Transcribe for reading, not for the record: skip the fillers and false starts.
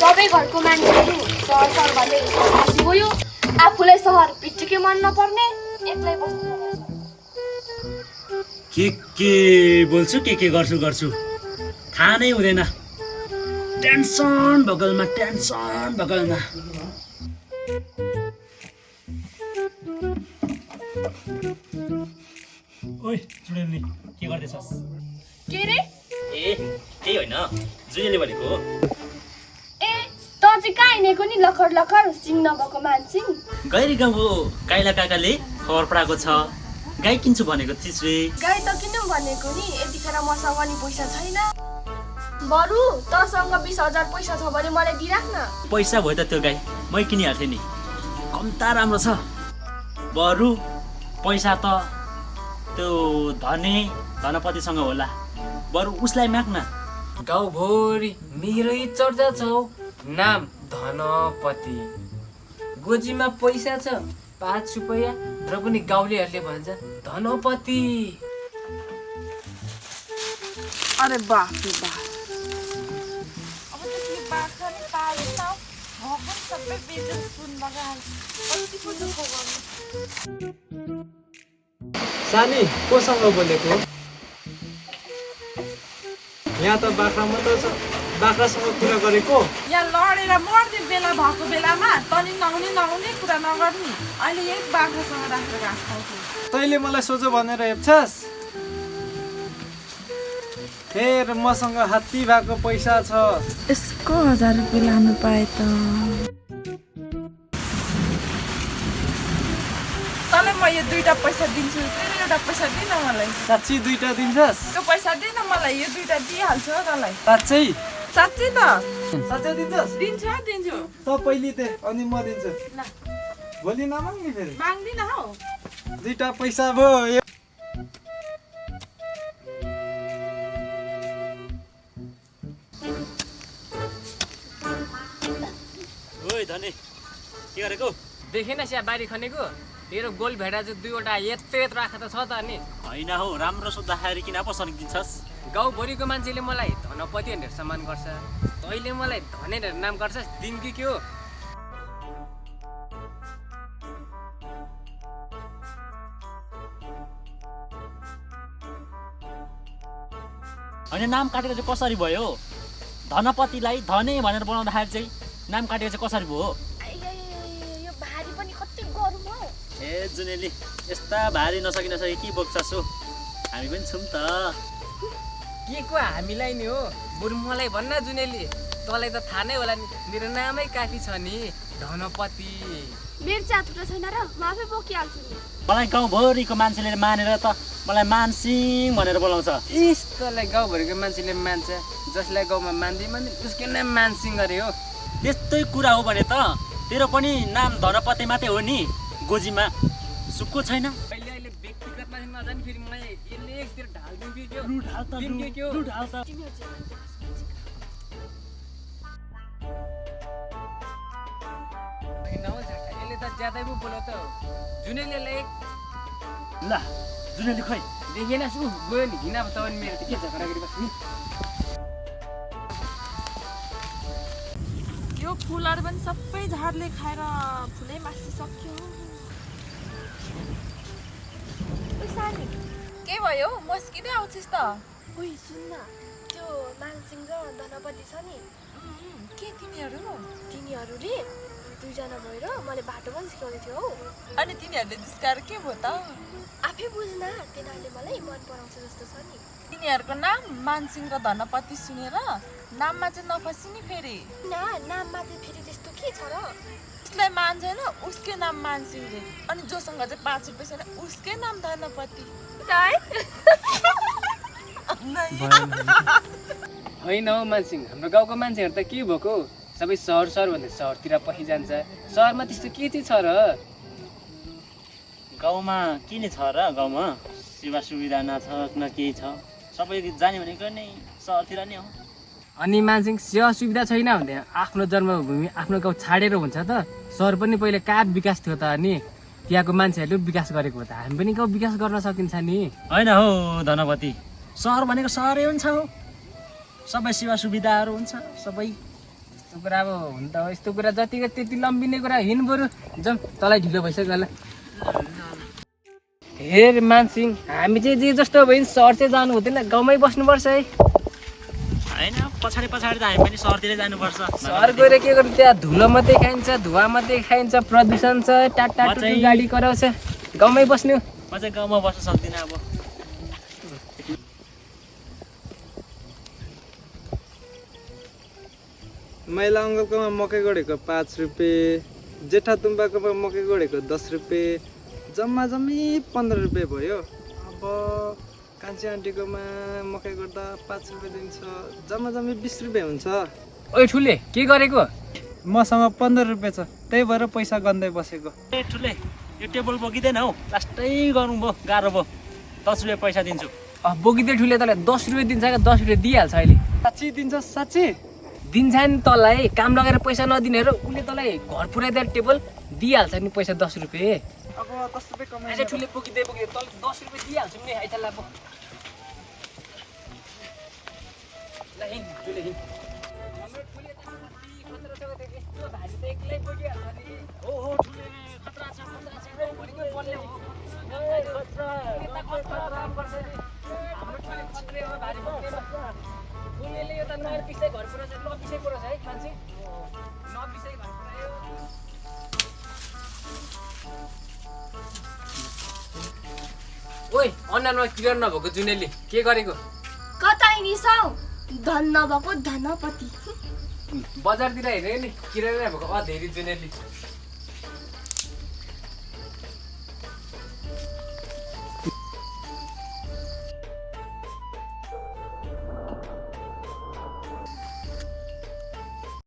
सबै घरको मान्छेहरू सहर सहर भन्दै बसी गयो। आफूलाई सहर पिच्चुके मन नपर्ने एक्लै बस्नु के बोल्छु के गर्छु थाहा नै हुँदैन। टेन्सन बगलमा ओइ जुनेली के गर्दैछस्? के रे? ए केही होइन, जुनेली भनेको। ए त चाहिँ कहाँ हिँडेको नि लखर सिङ नभएको मान्छे? गैरी गाउँको काइला काकाले खबर पठाएको छ, गाई किन्छु भनेको थिइस् रे। गाई त किनौँ भनेको नि, यतिखेर मसँग नि पैसा छैन। बरु तसँग 20,000 पैसा छ भने मलाई दिइराख न। पैसा भयो त त्यो गाई मै किनिहाल्थेँ नि, कम्ता राम्रो छ। बरु पैसा त त्यो धनपतिसँग होला, बरु उसलाई माग न। गाउँभरि मेरै चर्चा छ, नाम धनपति। गोजीमा पैसा छ 5 रुपैयाँ, र पनि गाउँलेहरूले भन्छ धनपति। अरे बाफ रे बाफ। अब त त्यो बाख्रा नि पायो त, भगवान सबै बेचेर सुन लगाए। कति पो दुःख गर्नु। सानी कोसँग बोलेको? यहाँ त बाख्रा मात्र छ, बाख्रासँग कुरा गरेको? यहाँ लडेर मर्ने बेला भएको बेलामा तनी नहुने कुरा नगर्ने। अहिले यही बाख्रासँग राखेर घाँस खाउँछु। तैँले मलाई सोझो भनेर हेप्छस्? फेर मसँग हात्ती भएको पैसा छ। यसको 1000 रुपियाँ लानु पाए त। तँलाई म यो 2टा पैसा दिन्छु, तेरो एउटा पैसा दिन मलाई। साँच्ची 2टा दिन्छस्? त्यो पैसा दिन मलाई, यो 2टा दिइहाल्छु तँलाई। साँच्चै? साँच्चै त साँच्चै दिन्छस्? दिन्छु। त पहिले दे अनि म दिन्छु। भोलि नमाग्ने फेरि? माग्दिन हौ। 2टा पैसा भयो। ओइ धनी के गरेको? देखेन स्या बारी खनेको? तेरो गोल भेडा चाहिँ 2वटा यत्रो आँखा त छ त अनि। होइन हौ, राम्रो सोद्धाखेरि किन पो सर्किदिन्छस्? गाउँभरिको मान्छेले मलाई धनपति भनेर सम्मान गर्छ, तैँले मलाई धने भनेर नाम गर्छस्। दिन कि के हो? होइन, नाम काटेको चाहिँ कसरी भयो? धनपतिलाई धने भनेर बनाउँदाखेरि चाहिँ नाम काटेको चाहिँ कसरी भयो? यो भारी पनि कति गरौँ हौ। ए जुनेली, यस्ता भारी नसकी के बोक्छस् हो? हामी पनि छौँ त। के को हामीलाई नि हो? बरु मलाई भन्न जुनेली, तँलाई त थाहा नै होला नि, मेरो नामै काफी छ नि, धनपति। मेरो चातुटा छैन र म आफै बोकिहाल्छु नि। मलाई गाउँभरिको मान्छेले मानेर त मलाई मानसिंह भनेर बोलाउँछ। इस तँलाई गाउँभरिको मान्छेले मान्छ, जसलाई गाउँमा मान्दैन उसको नाम मानसिंह गरे हो। त्यस्तै कुरा हो भने त तेरो पनि नाम धनपति मात्रै हो नि, गोजीमा सुक्को छैन। अहिले व्यक्तिगत मान्छे नजाने फेरि म यसले एकतिर ढाल्दिउँ कि के हो? लु ढाल त, दिउँ कि के हो? लु ढाल त। होइन हौ झाटा, यसले त ज्यादै पो बोल्यो त। जुनेलीलाई ल जुनेली खोइ देखेन सु गयो नि, हिँड अब त अनि मेरो त के झगडा गरिबस्नु। यो फुलहरू पनि सबै झारले खाएर फुलै मासिसक्यो। सानी के भयो? मस्किँदै आउँछिस् त? ओइ सुन्न, त्यो मानसिंह र धनपति छ नि, के तिनीहरू? तिनीहरू रे 2 जना भएर मैले बाटो पनि सिकाउँदै थियो हौ। अनि तिनीहरूले जिस्काएर के भयो त? आफै बुझ्न, तिनीहरूले मलाई मन पराउँछ जस्तो छ नि। तिनीहरूको नाम मानसिंह र धनपति सुनेर नाममा चाहिँ नफसिनी फेरि। नाममा चाहिँ फेरि त्यस्तो के छ र? उसलाई मान्छेन, उसकै नाम मानसिंह रे। अनि जोसँग चाहिँ 5 रुपियाँ छैन, उसकै नाम धनपति। होइन हौ मानसिंह, हाम्रो गाउँको मान्छेहरू त के भएको? सबै सहर भन्दा सहरतिर पसिजान्छ। सहरमा त्यस्तो के चाहिँ छ र? गाउँमा के नै छ र? गाउँमा सेवा सुविधा न केही छ, सबै जाने भनेको नै सहरतिर नै हो। अनि मान्छे सेवा सुविधा छैन भने आफ्नो जन्मभूमि आफ्नो गाउँ छाडेर हुन्छ त? सहर पनि पहिले कहाँ विकास थियो त? अनि त्यहाँको मान्छेहरूले विकास गरेको हो त, हामी पनि गाउँ विकास गर्न सकिन्छ नि। होइन हौ धनपति, सहर भनेको सहरै हुन्छ हो, सबै सेवा सुविधाहरू हुन्छ, सबै यस्तो कुरा अब हुन त यस्तो कुरा जतिको त्यति लम्बिने कुरा हिँड बरु जाउँ तँलाई ढिलो भइसक्यो ल हेर मानसिंह हामी चाहिँ जे जस्तो भयो नि सहर चाहिँ जानु हुँदैन गाउँमै बस्नुपर्छ है होइन पछाडि पछाडि त हामी पनि सहरतिरै जानुपर्छ सहर गएर के गर्नु त्यहाँ धुलो मात्रै खाइन्छ धुवा मात्रै खाइन्छ प्रदूषण छ टाटा टुटु गाडी कराउँछ गाउँमै बस्नु म चाहिँ गाउँमा बस्न सक्दिनँ अब मैला अङ्कलकोमा मकै गोडेको 5 रुपियाँ जेठा तुम्बाकोमा मकै गोडेको 10 रुपियाँ जम्मा जम्मी 15 रुपियाँ भयो अब कान्छी आन्टीकोमा मकै गोड्दा 5 रुपियाँ दिन्छ जम्मा जम्मी 20 रुपियाँ हुन्छ ओइ ठुले के गरेको मसँग 15 रुपियाँ छ त्यही भएर पैसा गन्दै बसेको ए ठुले यो टेबल बोकिँदैन हौ लास्टै गर्नु भयो गाह्रो भयो 10 रुपियाँ पैसा दिन्छु बोकिँदै ठुले तँलाई 10 रुपियाँ दिन्छ क्या 10 रुपियाँ दिइहाल्छ अहिले साँच्ची दिन्छ साँच्ची दिन्छ नि तँलाई काम लगाएर पैसा नदिनेहरू उसले तँलाई घर पुऱ्याइदिएर टेबल दिइहाल्छ नि पैसा 10 रुपियाँ अब 10 रुपियाँ कमाइ अहिले ठुले बोकिँदै बोकिँदै तँलाई 10 रुपियाँ दिइहाल्छु नि आइतला अब ल हिँड ठुले हिँड हाम्रो ठुले त खतरा छ यस्तो भारी त एक्लै बोकिहाल्छ नि हो ठुले खतरा छ भोलिको बलले हो खतरा पर्छ नि हाम्रो ठुले खतरे हो भारी बोक्दैन ठुलेले यो त नबिसाइ घर पुऱ्याउँछ नबिसाइ पुऱ्याउँछ है मान्छे नबिसाइ घर पुऱ्यायो ओइ अनुहारमा क्लियर नभएको जुनेली के गरेको कतै निसाउ धन नभएको धनपति बजारतिर हेऱ्यो नि किरा नभएको अधेरी जुनेली